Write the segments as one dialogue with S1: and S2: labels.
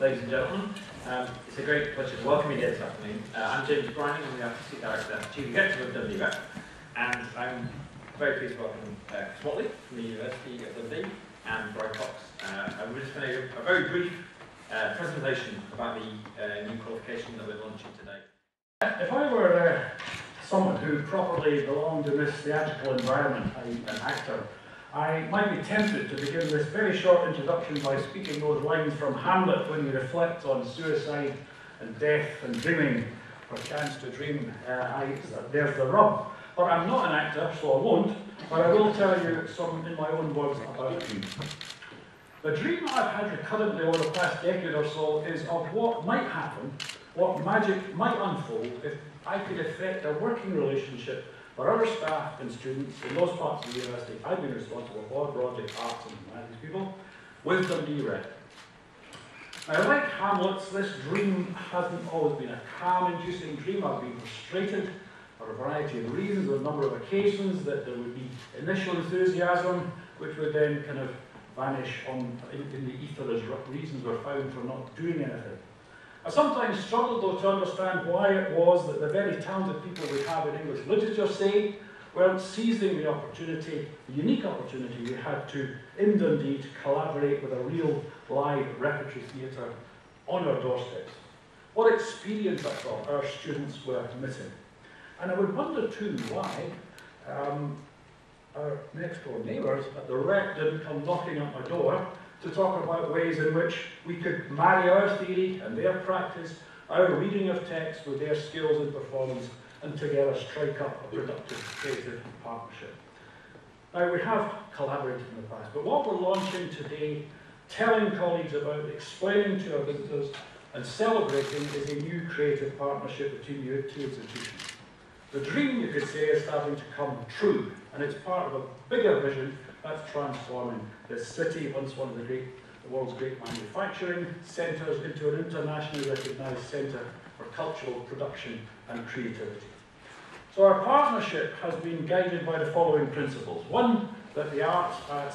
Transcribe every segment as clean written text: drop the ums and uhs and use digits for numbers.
S1: ladies and gentlemen. It's a great pleasure to welcome you here this afternoon. I'm James Brian, I'm the Artistic Director and Chief Executive of Dundee Rep, and I'm very pleased to welcome Mlitt from the University of Dundee and Brian Cox. And we're just going to do a very brief presentation about the new qualification that we're launching today.
S2: If I were someone who properly belonged in this theatrical environment, an actor, I might be tempted to begin this very short introduction by speaking those lines from Hamlet when he reflects on suicide and death and dreaming, or chance to dream. There's the rub. But I'm not an actor, so I won't, but I will tell you some, in my own words, about a dream. The dream I've had recurrently over the past decade or so is of what might happen, what magic might unfold if I could effect a working relationship for other staff and students in those parts of the university I've been responsible for, broadly arts and humanities people, with Dundee Rep. Now, like Hamlet's, this dream hasn't always been a calm-inducing dream. I've been frustrated for a variety of reasons, on a number of occasions, that there would be initial enthusiasm, which would then kind of vanish in the ether as reasons were found for not doing anything. I sometimes struggled, though, to understand why it was that the very talented people we have in English literature, say, weren't seizing the opportunity, the unique opportunity we had in Dundee to collaborate with a real live repertory theatre on our doorsteps. What experience I thought our students were missing. And I would wonder, too, why our next-door neighbours at the Rep didn't come knocking at my door to talk about ways in which we could marry our theory and their practice, our reading of text with their skills and performance, and together strike up a productive, creative partnership. Now, we have collaborated in the past, but what we're launching today, telling colleagues about, explaining to our visitors, and celebrating is a new creative partnership between the two institutions. The dream, you could say, is starting to come true, and it's part of a bigger vision that's transforming this city, once one of the world's great manufacturing centres, into an internationally recognised centre for cultural production and creativity. So our partnership has been guided by the following principles. One, that the arts are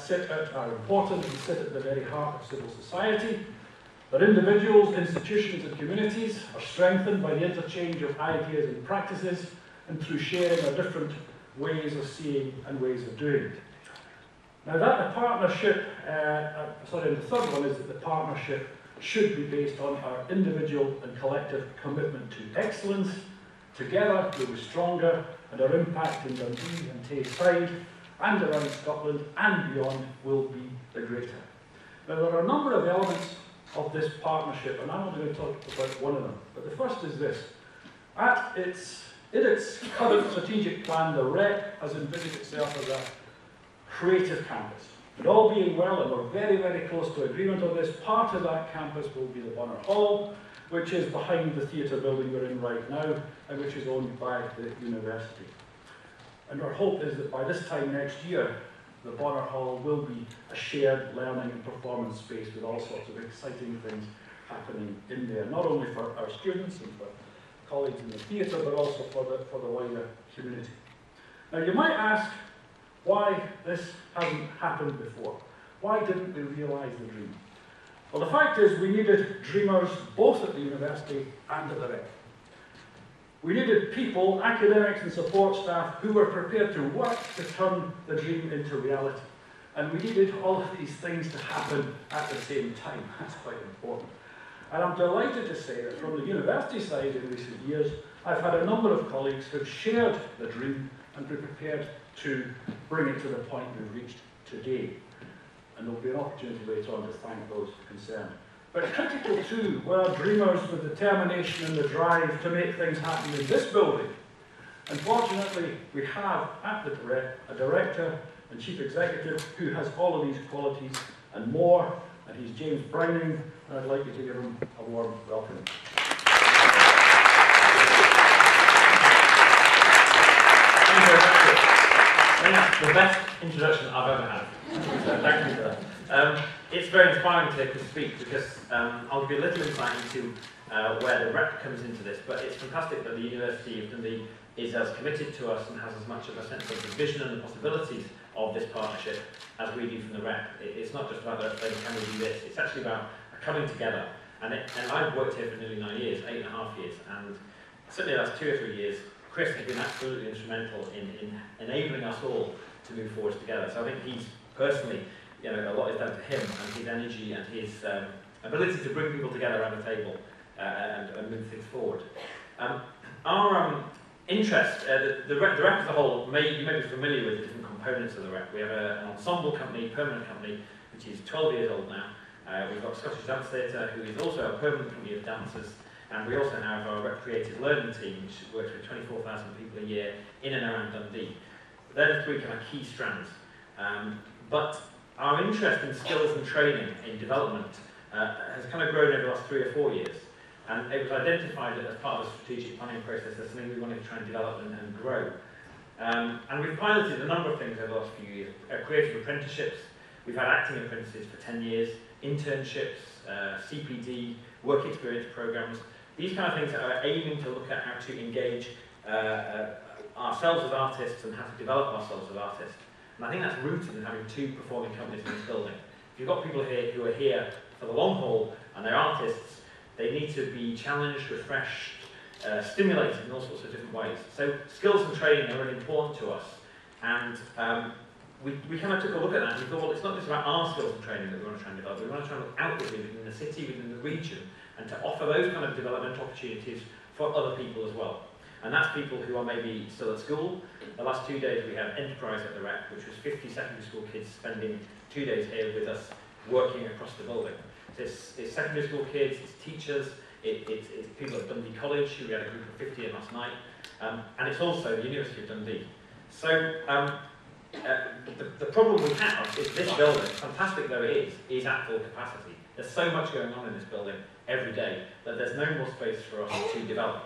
S2: important and sit at the very heart of civil society. That individuals, institutions and communities are strengthened by the interchange of ideas and practices, and through sharing our different ways of seeing and ways of doing it. Now that the partnership, the third one is that the partnership should be based on our individual and collective commitment to excellence. Together we'll be stronger, and our impact in Dundee and Tayside and around Scotland and beyond will be the greater. Now there are a number of elements of this partnership, and I'm only going to talk about one of them. But the first is this. In its current strategic plan, the Rep has envisaged itself as a creative campus. And all being well, and we're very, very close to agreement on this, part of that campus will be the Bonner Hall, which is behind the theatre building we're in right now, and which is owned by the university. And our hope is that by this time next year, the Bonner Hall will be a shared learning and performance space with all sorts of exciting things happening in there, not only for our students and for colleagues in the theatre, but also for the wider community. Now you might ask why this hasn't happened before. Why didn't we realise the dream? Well, the fact is we needed dreamers both at the university and at the Rep. We needed people, academics and support staff, who were prepared to work to turn the dream into reality. And we needed all of these things to happen at the same time. That's quite important. And I'm delighted to say that from the university side in recent years, I've had a number of colleagues who've shared the dream and been prepared to bring it to the point we've reached today. And there'll be an opportunity later on to thank those concerned. But critical too were dreamers with determination and the drive to make things happen in this building. Unfortunately, we have at the Rep a director and chief executive who has all of these qualities and more, and he's James Browning, and I'd like you to give him a warm welcome.
S1: Thank you very much. That's the best introduction I've ever had. So thank you for that. It's very inspiring to speak because I'll give you a little insight into where the Rep comes into this, but it's fantastic that the University of Dundee is as committed to us and has as much of a sense of the vision and the possibilities of this partnership as we do from the Rep. It's not just about saying, can we do this? It's actually about coming together And I've worked here for nearly 9 years, 8.5 years, and certainly the last 2 or 3 years, Chris has been absolutely instrumental in enabling us all to move forward together. So I think he's personally, you know, a lot is down to him and his energy and his ability to bring people together around the table and move things forward. Our interest, the Rep as a whole, you may be familiar with the different components of the Rep. We have an ensemble company, permanent company, which is 12 years old now. We've got Scottish Dance Theatre, who is also a permanent company of dancers, and we also have our Rep Creative Learning team, which works with 24,000 people a year in and around Dundee. They're the 3 kind of key strands. But our interest in skills and training in development has kind of grown over the last 3 or 4 years. And it was identified as part of the strategic planning process as something we wanted to try and develop and grow. And we've piloted a number of things over the last few years. Creative apprenticeships, we've had acting apprentices for 10 years, internships, CPD, work experience programs. These kind of things are aiming to look at how to engage ourselves as artists and how to develop ourselves as artists. And I think that's rooted in having 2 performing companies in this building. If you've got people here who are here for the long haul and they're artists, they need to be challenged, refreshed, stimulated in all sorts of different ways. So skills and training are really important to us. And we kind of took a look at that and we thought, well, it's not just about our skills and training that we want to try and develop, we want to try and look outwardly within the city, within the region, and to offer those kind of development opportunities for other people as well. And that's people who are maybe still at school. The last 2 days we had Enterprise at the Rep, which was 50 secondary school kids spending 2 days here with us, working across the building. So it's secondary school kids, it's teachers, it's people at Dundee College, who we had a group of 50 in last night, and it's also the University of Dundee. So the problem we have is this building, fantastic though it is at full capacity. There's so much going on in this building every day that there's no more space for us to develop.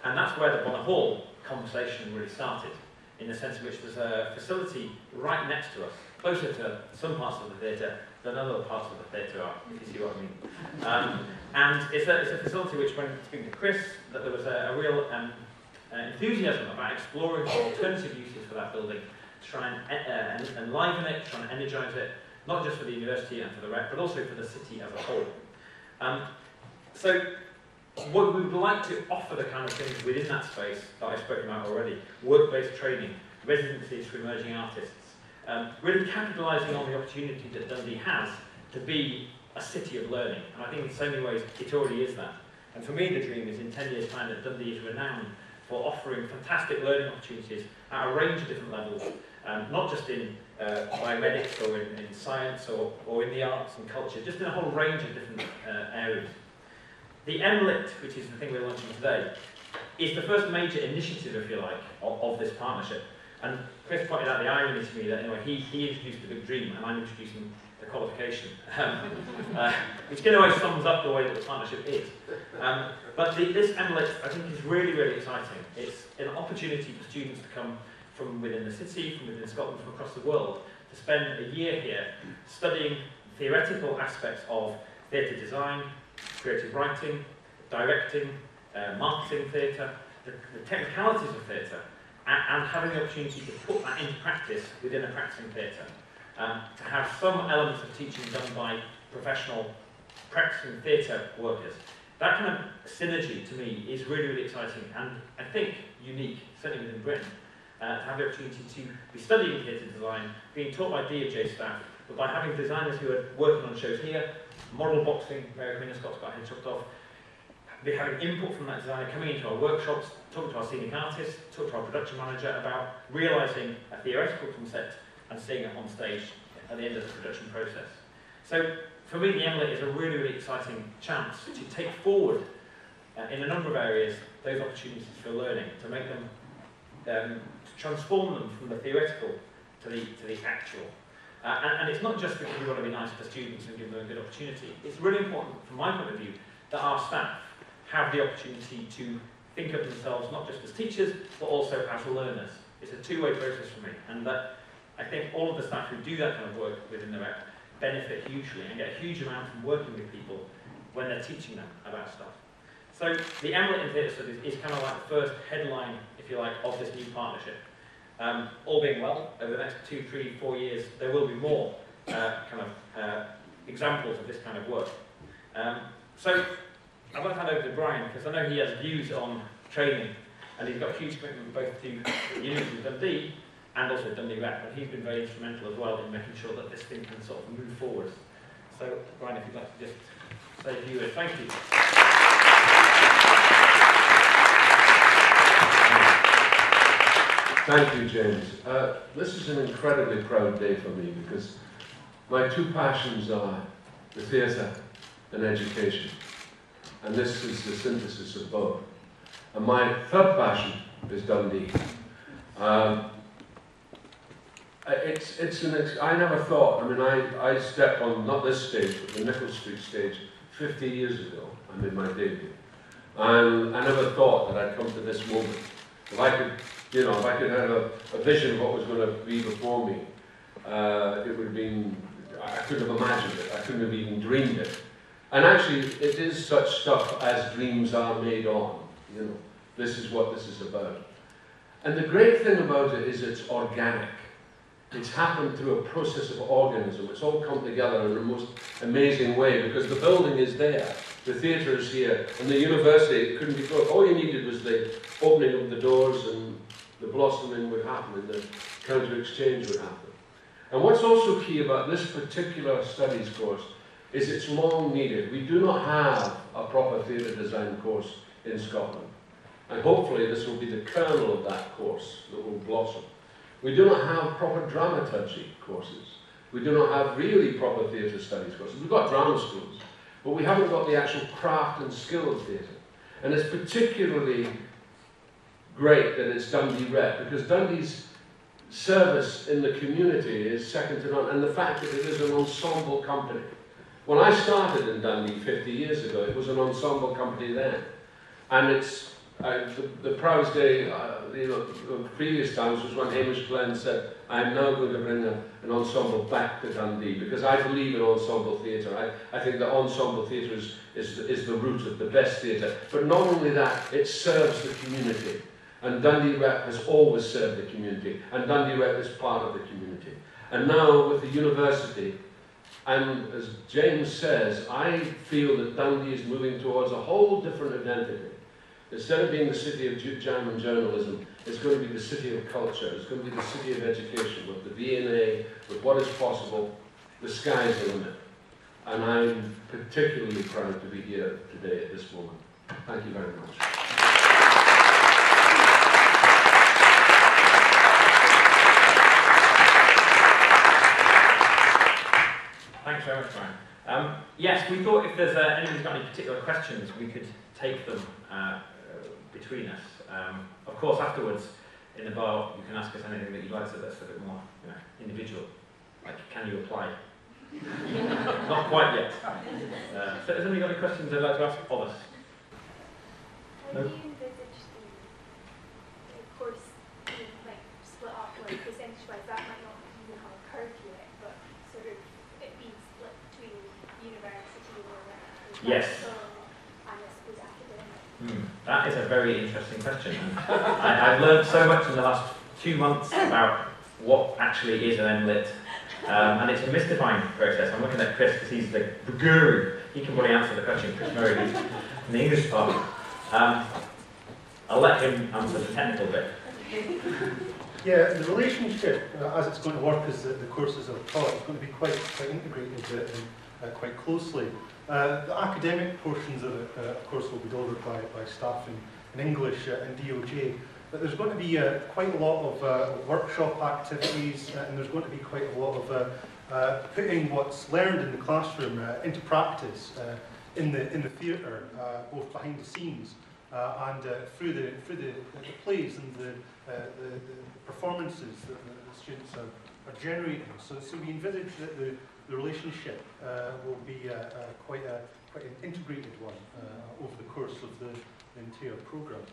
S1: And that's where the Bonner Hall conversation really started, in the sense in which there's a facility right next to us, closer to some parts of the theatre than other parts of the theatre are, if you see what I mean. And it's a facility which, when speaking to Chris, that there was a real enthusiasm about exploring alternative uses for that building, to try and enliven it, to try and energise it, not just for the university and for the Rep, but also for the city as a whole. So what we would like to offer the kind of things within that space that I've spoken about already, work-based training, residencies for emerging artists, really capitalising on the opportunity that Dundee has to be a city of learning. And I think in so many ways it already is that. And for me the dream is in 10 years' time that Dundee is renowned for offering fantastic learning opportunities at a range of different levels, not just in biomedics or in science or in the arts and culture, just in a whole range of different areas. The Mlitt, which is the thing we're launching today, is the first major initiative, if you like, of this partnership. And Chris pointed out the irony to me that anyway, he introduced the big dream and I'm introducing the qualification, which in a way sums up the way that the partnership is. But this Mlitt, I think, is really, really exciting. It's an opportunity for students to come from within the city, from within Scotland, from across the world, to spend a year here studying theoretical aspects of theatre design, creative writing, directing, marketing theatre, the technicalities of theatre, and having the opportunity to put that into practice within a practicing theatre. To have some elements of teaching done by professional practicing theatre workers. That kind of synergy, to me, is really, really exciting and I think unique, certainly within Britain, to have the opportunity to be studying theatre design, being taught by DFJ staff, but by having designers who are working on shows here, model boxing, Mary Queen of Scots got her head chopped off, be having input from that designer, coming into our workshops, talking to our scenic artists, talking to our production manager about realising a theoretical concept and seeing it on stage at the end of the production process. So for me, the Mlitt is a really, really exciting chance to take forward in a number of areas those opportunities for learning, to make them, to transform them from the theoretical to the actual. And it's not just because we want to be nice to students and give them a good opportunity. It's really important, from my point of view, that our staff have the opportunity to think of themselves not just as teachers, but also as learners. It's a two-way process for me, and that I think all of the staff who do that kind of work within the Rep benefit hugely and get a huge amount from working with people when they're teaching them about stuff. So the Mlitt in Theatre Studies is kind of like the first headline, if you like, of this new partnership. All being well, over the next 2, 3, 4 years, there will be more examples of this kind of work. So, I'd like to hand over to Brian, because I know he has views on training, and he's got a huge commitment both to the University of Dundee and also Dundee Rep, and he's been very instrumental as well in making sure that this thing can sort of move forward. So, Brian, if you'd like to just say a few words. Thank you.
S3: Thank you, James. This is an incredibly proud day for me because my two passions are the theatre and education. And this is the synthesis of both. And my third passion is Dundee. I never thought, I mean, I stepped on, not this stage, but the Nicholl Street stage 50 years ago. I made my debut. And I never thought that I'd come to this moment. If I could, if I could have a vision of what was going to be before me, it would have been, I couldn't have imagined it. I couldn't have even dreamed it. And actually, it is such stuff as dreams are made on. This is what this is about. And the great thing about it is it's organic. It's happened through a process of organism. It's all come together in the most amazing way because the building is there, the theatre is here, and the university couldn't be closed. All you needed was the opening of the doors and the blossoming would happen and the counter-exchange would happen. And what's also key about this particular studies course is it's long needed. We do not have a proper theatre design course in Scotland. And hopefully this will be the kernel of that course that will blossom. We do not have proper dramaturgy courses. We do not have really proper theatre studies courses. We've got drama schools, but we haven't got the actual craft and skill of theatre. And it's particularly great that it's Dundee Rep, because Dundee's service in the community is second to none, and the fact that it is an ensemble company. When I started in Dundee 50 years ago, it was an ensemble company then. And it's the proudest day, the previous times was when Hamish Glenn said, I'm now going to bring an ensemble back to Dundee, because I believe in ensemble theatre. I think that ensemble theatre is the root of the best theatre. But not only that, it serves the community. And Dundee Rep has always served the community. And Dundee Rep is part of the community. And now with the university, and as James says, I feel that Dundee is moving towards a whole different identity. Instead of being the city of German journalism, it's going to be the city of culture. It's going to be the city of education, with the V&A, with what is possible. The sky's the limit. And I'm particularly proud to be here today at this moment. Thank you very much.
S1: Thanks very much, Brian. Yes, we thought if there's anyone's got any particular questions, we could take them between us. Of course, afterwards, in the bar, you can ask us anything that you'd like to that's a bit more individual. Like, can you apply? Not quite yet. So has anybody got any questions they'd like to ask of us?
S4: How do you envisage the course being split up, percentage-wise? That might not even have occurred yet, but sort of it being split between university or
S1: yes.
S4: And I suppose academic.
S1: That is a very interesting question. I've learned so much in the last 2 months about what actually is an Mlitt. And it's a mystifying process. I'm looking at Chris because he's the guru. He can probably answer the question. Chris Murray, who's in the English department. I'll let him answer the technical bit.
S5: Yeah, the relationship, as it's going to work as the courses are taught, is going to be quite integrated and quite closely. The academic portions of it, of course, will be delivered by staff in English and DOJ. But there's going to be quite a lot of workshop activities, and there's going to be quite a lot of putting what's learned in the classroom into practice in the theatre, both behind the scenes and through the plays and the performances that the students are generating. So we envisage that the relationship will be quite an integrated one over the course of the entire programme.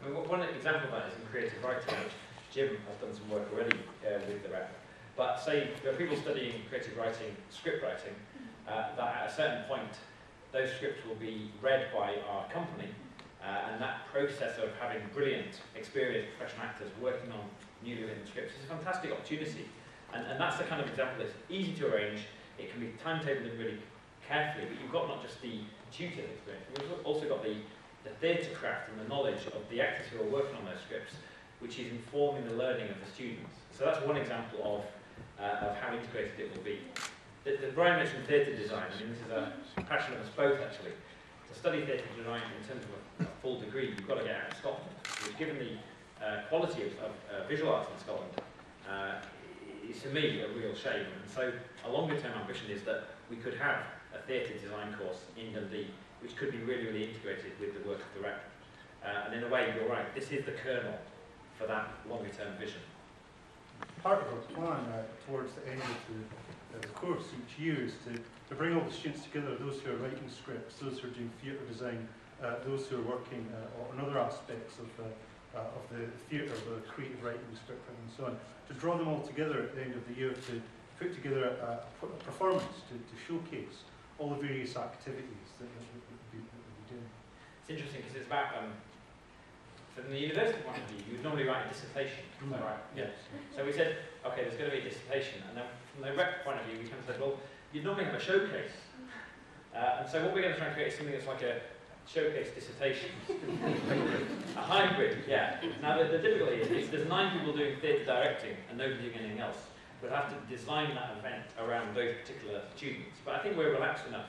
S1: I mean, one example of that is in creative writing, which Jim has done some work already with the Rep. But say there are people studying creative writing, script writing, that at a certain point those scripts will be read by our company, and that process of having brilliant, experienced professional actors working on newly written scripts is a fantastic opportunity. And that's the kind of example that's easy to arrange. It can be timetabled in really carefully, but you've got not just the tutor's experience. We've also got the theatre craft and the knowledge of the actors who are working on those scripts, which is informing the learning of the students. So that's one example of how integrated it will be. Brian mentioned theatre design. I mean, this is a passion of us both, actually. To study theatre design in terms of a full degree, you've got to get out of Scotland, which, given the quality of visual arts in Scotland, is to me a real shame. And so a longer term ambition is that we could have a theatre design course in Dundee, which could be really, really integrated with the work of the Rep. And in a way, you're right, this is the kernel for that longer term vision.
S5: Part of our plan towards the end of the course each year is to bring all the students together, those who are writing scripts, those who are doing theatre design, those who are working on other aspects of the theatre, the creative writing, script writing and so on, to draw them all together at the end of the year to put together a performance to showcase all the various activities that we'll be doing.
S1: It's interesting because it's about, from the university point of view, you would normally write a dissertation. Is that right? Yeah. So we said, okay, there's going to be a dissertation, and then from the Rep point of view, we kind of said, well, you'd normally have a showcase. And so what we're going to try and create is something that's like a showcase dissertation. A hybrid, yeah. Now the difficulty is there's 9 people doing theatre directing and nobody doing anything else. We'll have to design that event around those particular students. But I think we're relaxed enough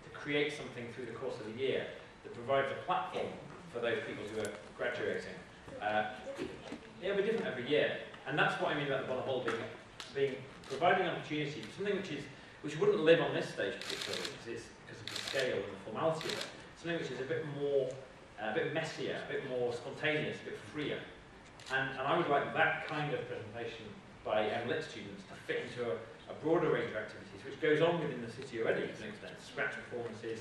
S1: to create something through the course of the year that provides a platform for those people who are graduating. It'll be different every year. And that's what I mean about the Bonner Hall being providing an opportunity for something which wouldn't live on this stage particularly because of the scale and the formality of it. Something which is a bit more, a bit messier, a bit more spontaneous, a bit freer. And I would like that kind of presentation by Mlitt students to fit into a broader range of activities, which goes on within the city already to an extent. Scratch performances,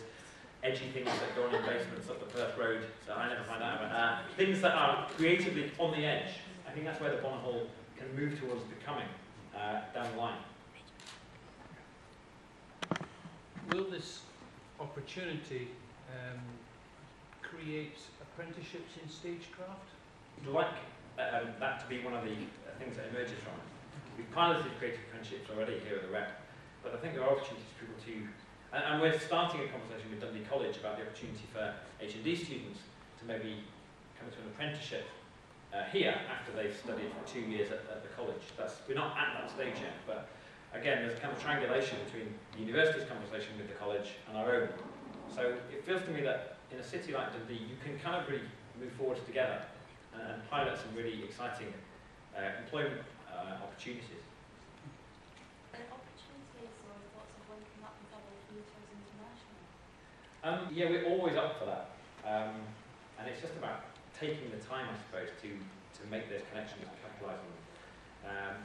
S1: edgy things that go on in basements up the Perth Road, so I never find out about things that are creatively on the edge. I think that's where the Bonner Hall can move towards becoming down the line.
S6: Will this opportunity create apprenticeships in stagecraft?
S1: We'd like that to be one of the things that emerges from it. We've piloted creative apprenticeships already here at the Rep, but I think there are opportunities for people to, and we're starting a conversation with Dundee College about the opportunity for H&D students to maybe come to an apprenticeship here after they've studied for 2 years at the college. We're not at that stage yet, but again, there's a kind of triangulation between the university's conversation with the college and our own. So it feels to me that in a city like Dundee, you can kind of really move forward together and pilot some really exciting employment opportunities.
S7: And opportunities or thoughts of linking up with other theatres internationally?
S1: Yeah, we're always up for that. And it's just about taking the time, I suppose, to make those connections and capitalise on them.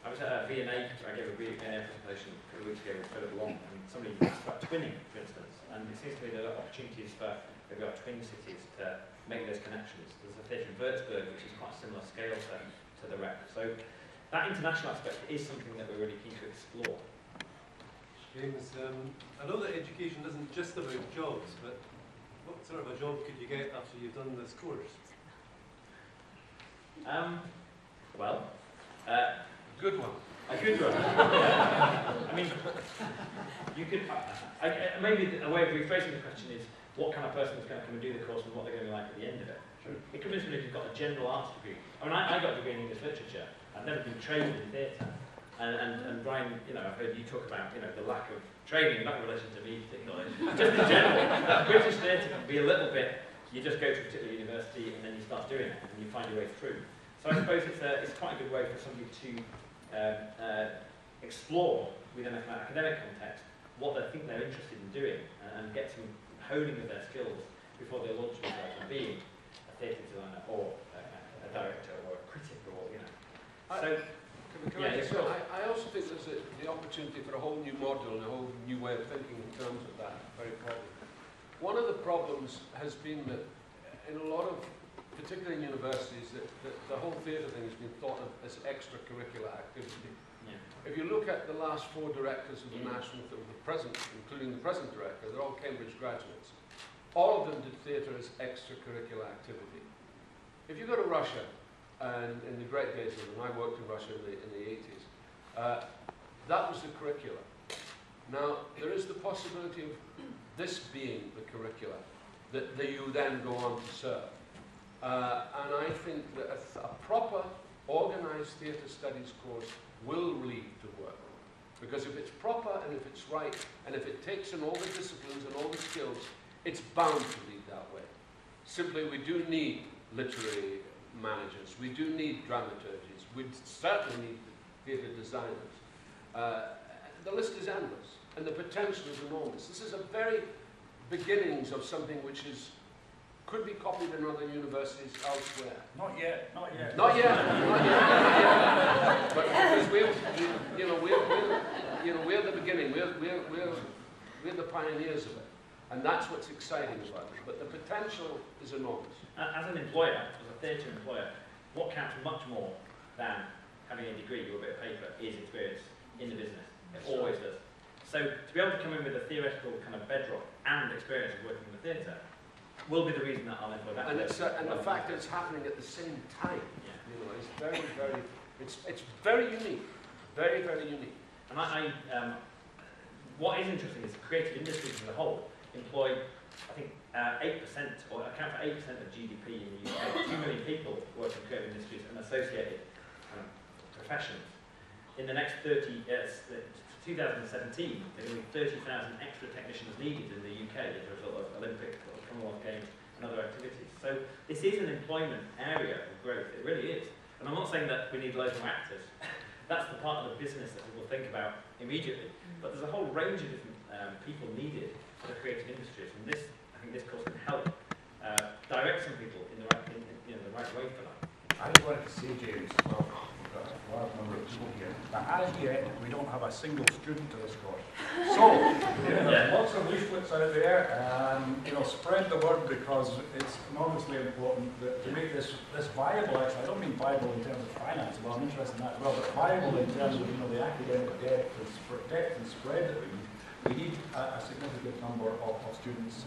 S1: I was at a V&A, I gave a V&A presentation a couple of weeks ago with Philip Long, and somebody asked about twinning, for instance, and it seems to me there are opportunities for maybe our twin cities to make those connections. There's a theatre in Würzburg, which is quite a similar scale to the Rep. So that international aspect is something that we're really keen to explore.
S8: James, I know that education isn't just about jobs, but what sort of a job could you get after you've done this course?
S3: Good one.
S1: A good one. Yeah. I mean, you could. Maybe a way of rephrasing the question is, what kind of person is going to come and do the course, and what they're going to be like at the end of it. Sure. It could be somebody who's got a general arts degree. I mean, I got a degree in English literature. I've never been trained in theatre. And Brian, I've heard you talk about, the lack of training, not in relation to me particularly. Just in general, British theatre can be a little bit. You just go to a particular university and then you start doing it, and you find your way through. So I suppose it's quite a good way for somebody to explore within an academic context what they think they're interested in doing and get some honing of their skills before they launch themselves in being a theatre designer or a director or a critic or
S3: I also think there's the opportunity for a whole new model and a whole new way of thinking in terms of that very problem. One of the problems has been that in a lot of, particularly in universities, that the whole theatre thing has been thought of as extracurricular activity.
S1: Yeah.
S3: If you look at the last 4 directors of the National Theatre, the present, including the present director, they're all Cambridge graduates. All of them did theatre as extracurricular activity. If you go to Russia, and in the great days of when I worked in Russia in the 80s, that was the curriculum. Now, there is the possibility of this being the curricula that you then go on to serve. And I think that a proper, organised theatre studies course will lead to work. Because if it's proper and if it's right, and if it takes in all the disciplines and all the skills, it's bound to lead that way. Simply, we do need literary managers, we do need dramaturgies, we certainly need theatre designers. The list is endless, and the potential is enormous. This is a very beginnings of something which could be copied in other universities elsewhere.
S2: Not yet, not yet.
S3: Not yet, not yet, not yet. But because we're the beginning, we're the pioneers of it. And that's what's exciting about it. But the potential is enormous.
S1: As an employer, as a theatre employer, what counts much more than having a degree or a bit of paper is experience in the business. It always does. So to be able to come in with a theoretical kind of bedrock and experience of working in the theatre will be the reason that I'll employ that.
S3: And the fact that it's happening at the same time, you know, is very, very, it's very unique, very, very unique.
S1: And what is interesting is creative industries as a whole employ, I think, 8% or account for 8% of GDP in the UK. 2 million people work in creative industries and associated professions. In the next 30 years, 2017, there will be 30,000 extra technicians needed in the UK as a result of Olympic or Commonwealth Games and other activities. So this is an employment area of growth, it really is. And I'm not saying that we need loads more actors. That's the part of the business that people think about immediately. But there's a whole range of different people needed for the creative industries. And this, I think this course can help direct some people in the right way for that.
S2: I just wanted to say, James, well, we've got a large number of people here, that as yet, we don't have a single student to this course. So, there's lots of leaflets out there, spread the word, because it's enormously important that to make this viable. Actually, I don't mean viable in terms of finance, well, I'm interested in that as well, but viable in terms of the academic depth and spread that we need. We need a significant number of students.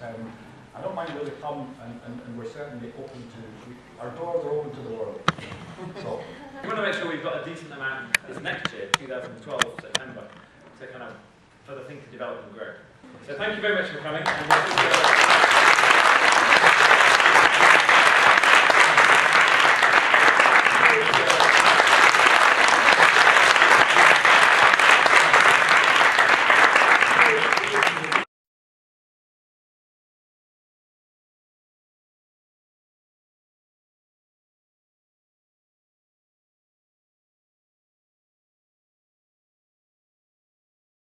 S2: I don't mind where they come, and we're certainly open to, our doors are open to the world. So,
S1: we want to make sure we've got a decent amount this next year, 2012, September, to kind of, for the thing to develop and grow. So thank you very much for coming. And